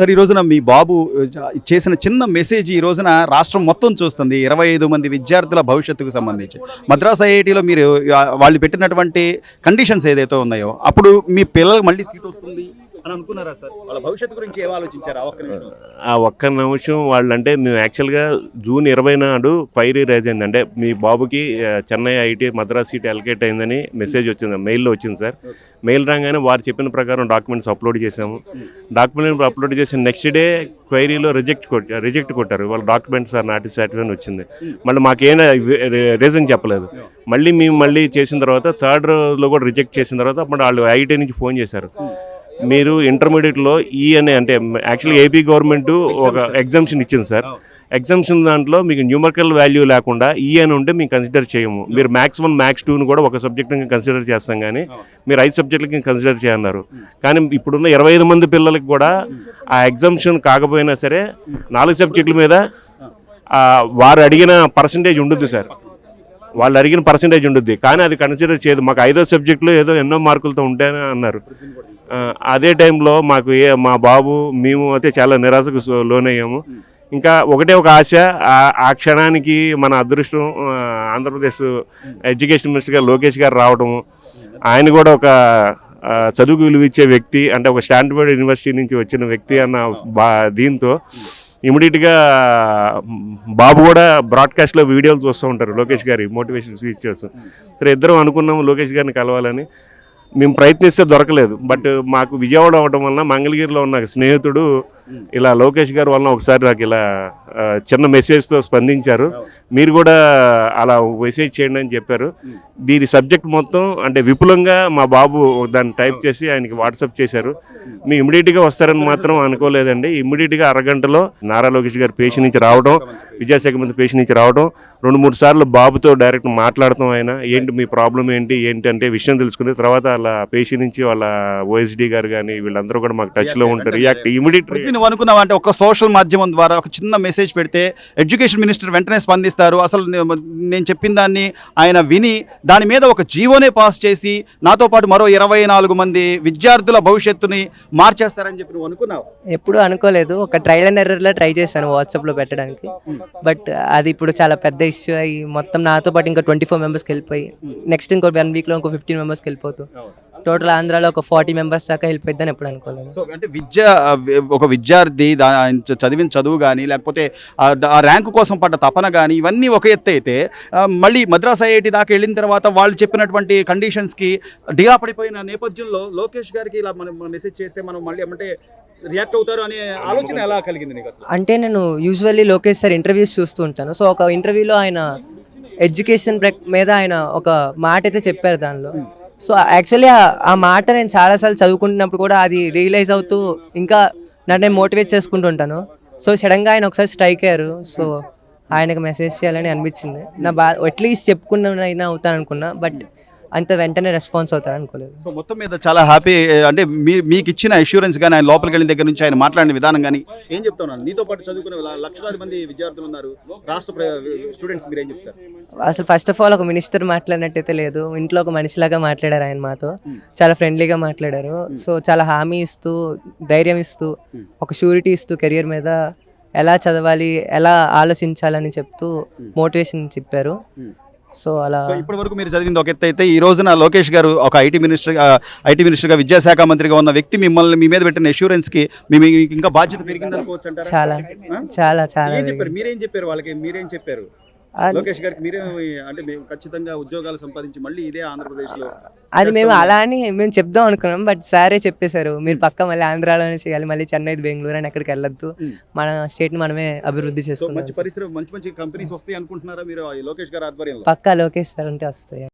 Sir ఈ రోజున మీ బాబు చేసిన చిన్న మెసేజ్ ఈ రోజున రాష్ట్రం మొత్తం చూస్తుంది. 25 మంది విద్యార్థుల భవిష్యత్తుకు సంబంధించి. మద్రాస్ ఐఐటీలో మీరు వాళ్ళు పెట్టినటువంటి కండిషన్స్ ఏదైతే ఉన్నాయో, అప్పుడు మీ పిల్లలకు మళ్ళీ సీట్ వస్తుంది అని అనుకున్నారా సార్? వాళ్ళ భవిష్యత్తు గురించి ఏం ఆలోచించారు? ఆ ఒక్క నిమిషం వాళ్ళంటే మేము యాక్చువల్గా జూన్ 20 నాడు క్వైరీ రైజ్ అయింది. అంటే మీ బాబుకి Chennai IIT Madras seat allocate అయిందని మెసేజ్ వచ్చింది, మెయిల్లో వచ్చింది సార్. మెయిల్ రాగానే వారు చెప్పిన ప్రకారం డాక్యుమెంట్స్ అప్లోడ్ చేసాము. డాక్యుమెంట్ అప్లోడ్ చేసిన నెక్స్ట్ డే క్వైరీలో రిజెక్ట్ కొట్టారు. వాళ్ళ డాక్యుమెంట్స్ ఆర్ నాట్ సాటిస్ఫైడ్ వచ్చింది. మళ్ళీ మాకేం రీజన్ చెప్పలేదు. మళ్ళీ చేసిన తర్వాత థర్డ్ రోజులో కూడా రిజెక్ట్ చేసిన తర్వాత అప్పుడు వాళ్ళు ఐఐటీ నుంచి ఫోన్ చేశారు. మీరు ఇంటర్మీడియట్లో అనే అంటే యాక్చువల్లీ ఏపీ గవర్నమెంట్ ఒక ఎగ్జామ్షన్ ఇచ్చింది సార్. ఎగ్జామ్షన్ దాంట్లో మీకు న్యూమరికల్ వాల్యూ లేకుండా అని ఉంటే మేము కన్సిడర్ చేయము. మీరు మ్యాథ్స్ 1 మ్యాథ్స్ 2ని కూడా ఒక సబ్జెక్ట్ని కన్సిడర్ చేస్తాం, కానీ మీరు 5 సబ్జెక్టులకి కన్సిడర్ చేయన్నారు. కానీ ఇప్పుడున్న 25 మంది పిల్లలకి కూడా ఆ ఎగ్జామ్షన్ కాకపోయినా సరే 4 సబ్జెక్టుల మీద వారు అడిగిన పర్సంటేజ్ ఉంటుంది సార్. వాళ్ళు అడిగిన పర్సంటేజ్ ఉంటుంది, కానీ అది కన్సిడర్ చేయదు. మాకు 5వ సబ్జెక్టులో ఏదో ఎన్నో మార్కులతో ఉంటాయని అన్నారు. అదే టైంలో మాకు మా బాబు మేము అయితే చాలా నిరాశకు లోనయ్యాము. ఇంకా ఒకటే ఒక ఆశ, ఆ క్షణానికి మన అదృష్టం ఆంధ్రప్రదేశ్ ఎడ్యుకేషన్ మినిస్టర్గా లోకేష్ గారు రావడము. ఆయన కూడా ఒక చదువుకు విలువిచ్చే వ్యక్తి, అంటే ఒక స్టాన్ఫోర్డ్ యూనివర్సిటీ నుంచి వచ్చిన వ్యక్తి అన్న దీంతో ఇమీడియట్గా బాబు కూడా బ్రాడ్కాస్ట్లో వీడియోలు చూస్తూ ఉంటారు లోకేష్ గారి మోటివేషన్ స్పీచెస్. సరే ఇద్దరం అనుకున్నాము లోకేష్ గారిని కలవాలని. మేము ప్రయత్నిస్తే దొరకలేదు. బట్ మాకు విజయవాడ అవడం వలన మంగళగిరిలో ఉన్న స్నేహితుడు ఇలా లోకేష్ గారి వలన ఒకసారి నాకు ఇలా చిన్న మెసేజ్తో స్పందించారు. మీరు కూడా అలా మెసేజ్ చేయండి అని చెప్పారు. దీని సబ్జెక్ట్ మొత్తం అంటే విపులంగా మా బాబు దాన్ని టైప్ చేసి ఆయనకి వాట్సాప్ చేశారు. మేము ఇమ్మీడియట్గా వస్తారని మాత్రం అనుకోలేదండి. ఇమ్మీడియట్గా అరగంటలో నారా లోకేష్ గారు పేషి నుంచి రావడం, విద్యాశాఖ మంత్రి పేషి నుంచి రావడం, 2-3 సార్లు బాబుతో డైరెక్ట్ మాట్లాడటం. ఆయన ఏంటి మీ ప్రాబ్లం ఏంటి అంటే విషయం తెలుసుకుని తర్వాత అలా పేషి నుంచి వాళ్ళ ఓఎస్డీ గారు కానీ వీళ్ళందరూ కూడా మాకు టచ్లో ఉంటారు. React immediately. నువ్వు అనుకున్నావు అంటే ఒక సోషల్ మాధ్యమం ద్వారా ఒక చిన్న మెసేజ్ పెడితే ఎడ్యుకేషన్ మినిస్టర్ వెంటనే స్పందిస్తారు. అసలు నేను చెప్పిన దాన్ని ఆయన విని దాని మీద ఒక జీవోనే పాస్ చేసి నాతో పాటు మరో 24 మంది విద్యార్థుల భవిష్యత్తుని మార్చేస్తారని చెప్పి నువ్వు అనుకున్నావు? ఎప్పుడు అనుకోలేదు. ఒక ట్రయల్ అండ్ ఎర్రర్లో ట్రై చేశాను వాట్సాప్లో పెట్టడానికి. బట్ అది ఇప్పుడు చాలా పెద్ద ఇష్యూ అయ్యి మొత్తం నాతో పాటు ఇంకా 24 మెంబర్స్కి వెళ్ళిపోయి నెక్స్ట్ ఇంకో 1 వీక్లో ఇంకో 15 మెంబర్స్కి వెళ్ళిపోతూ టోటల్ ఆంధ్రాలో ఒక 40 మెంబర్స్ దాకా వెళ్ళిపోద్దని ఎప్పుడు అనుకోలేదు. సో అంటే ఒక విద్యార్థి చదివిన చదువు కానీ లేకపోతే ఆ ర్యాంకు కోసం పడ్డ తపన కానీ ఇవన్నీ ఒక ఎత్తు అయితే, మళ్ళీ మద్రాస్ ఐఐటి దాకా వెళ్ళిన తర్వాత వాళ్ళు చెప్పినటువంటి కండిషన్స్కి డిగా పడిపోయిన నేపథ్యంలో లోకేష్ గారికి ఇలా మనం మెసేజ్ చేస్తే మనం మళ్ళీ ఏమంటే రియాక్ట్ అవుతారు అనే ఆలోచన ఎలా కలిగింది నీకు అసలు? అంటే నేను యూజువల్లీ లోకేష్ సార్ ఇంటర్వ్యూస్ చూస్తూ ఉంటాను. సో ఒక ఇంటర్వ్యూలో ఆయన ఎడ్యుకేషన్ మీద ఆయన ఒక మాట అయితే చెప్పారు దానిలో. సో యాక్చువల్లీ ఆ మాట నేను చాలాసార్లు చదువుకుంటున్నప్పుడు కూడా అది రియలైజ్ అవుతూ ఇంకా నన్ను మోటివేట్ చేసుకుంటూ ఉంటాను. సో సడన్గా ఆయన ఒకసారి స్ట్రైక్ అయ్యారు. సో ఆయనకు మెసేజ్ చేయాలని అనిపించింది. నా అట్లీస్ట్ చెప్పుకున్న అవుతాను అనుకున్నా, బట్ అంత వెంటనే రెస్పాన్స్ అవుతాను అనుకోలేదు. సో మొత్తం మీద చాలా హ్యాపీ. అంటే మీకు ఇచ్చిన అష్యూరెన్స్ కానీ ఆయన లోపలికి వెళ్ళిన దగ్గర నుంచి ఆయన మాట్లాడిన విధానం కానీ ఏం చెప్తున్నాను? నీతో పాటు చదువుకునే లక్షలాది మంది విద్యార్థులు ఉన్నారు, రాష్ట్ర స్టూడెంట్స్, మీరు ఏం చెప్తారు? అసలు ఫస్ట్ ఆఫ్ ఆల్ ఒక మినిస్టర్ మాట్లాడినట్టయితే లేదు. ఇంట్లో ఒక మనిషిలాగా మాట్లాడారు ఆయన మాతో. చాలా ఫ్రెండ్లీగా మాట్లాడారు. సో చాలా హామీ ఇస్తూ, ధైర్యం ఇస్తూ, ఒక షూరిటీ ఇస్తూ కెరియర్ మీద ఎలా చదవాలి, ఎలా ఆలోచించాలని చెప్తూ మోటివేషన్ చెప్పారు. సో అలా ఇప్పటి వరకు మీరు చదివింది ఒక ఎత్తు అయితే, ఈ రోజున లోకేష్ గారు ఒక ఐటీ మినిస్టర్గా విద్యాశాఖ మంత్రిగా ఉన్న వ్యక్తి మిమ్మల్ని మీ మీద పెట్టిన అష్యూరెన్స్కి ఇంకా బాధ్యత పెరిగింది అనుకోవచ్చు అంటారా? చాలా చాలా చాలా చెప్పారు. మీరేం చెప్పారు వాళ్ళకి? మీరేం చెప్పారు లోకేష్ గారికి? మీరే అంటే మేము ఖచ్చితంగా ఉద్యోగాలు సంపాదించి మళ్ళీ ఇదే ఆంధ్రప్రదేశ్లో అది మేము అలా అని మేము చెప్దాం అనుకున్నాం. బట్ సారే చెప్పేశారు, మీరు పక్క మళ్ళీ ఆంధ్రాలోనే చేయాలి, మళ్ళీ చెన్నై బెంగళూరు అని ఎక్కడికి వెళ్ళొద్దు, మన స్టేట్ని మనమే అభివృద్ధి చేసుకోవాలి. మంచి పరిశ్రమ, మంచి కంపెనీస్ వస్తాయి అనుకుంటున్నారా మీరు లోకేష్ గారు ఆధ్వర్యంలో? పక్కా లోకేష్ సార్ ఉంటే వస్తాయి.